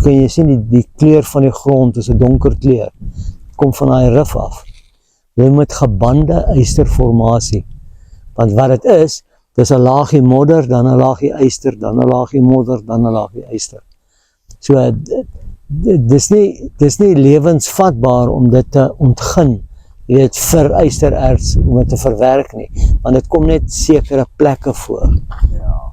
Kan jy sien die kleur van die grond is 'n donker kleur. Kom van daai rif af. Jy met gebande ysterformasie. Want wat dit is, dis 'n laagie modder, dan 'n laagie yster, dan 'n laagie modder, dan 'n laagie yster. So dis nie lewensvatbaar om dit te ontgin. Jy weet, vir ystererts om dit te verwerk nie, want dit kom net sekere plekke voor. Ja.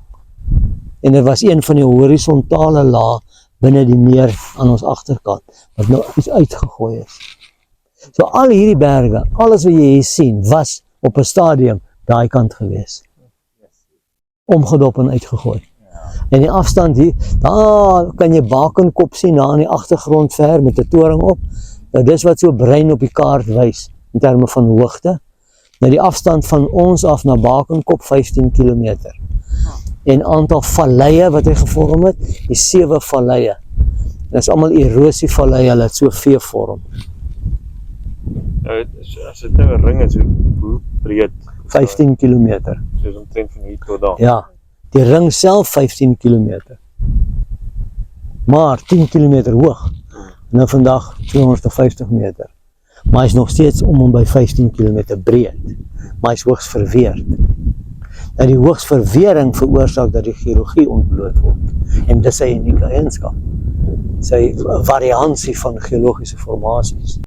En dit was een van die horisontale laag binne die meer aan ons agterkant, wat nou iets uitgegooi is. So al hierdie berge, alles wat jy hier sien, was op 'n stadium daai kant gewees. Omgedop en uitgegooi. En die afstand hier, daar kan jy Bakenkop sien, daar in die agtergrond ver met 'n toring op. Nou dis wat so brein op die kaart wys, in terme van hoogte. Nou die afstand van ons af na Bakenkop 15 km. En aantal valleie wat hy gevorm het, die 7 valleie. Dit is allemaal erosievalleie, hulle het so V-vorm. Nou, as dit nou 'n ring is, hoe breed? 15 km. Soos omtrent van hier tot daar. Ja, die ring self 15 km. Maar 10 km hoog. En nou vandag 250 meter. Maar hy is nog steeds om en by 15 km breed. Maar hy is hoogs verweerd. Nou die hoogsverwering veroorsaak dat die geologie ontbloot word. En dis sy unieke eienskap. Sy variansie van geologiese formasies.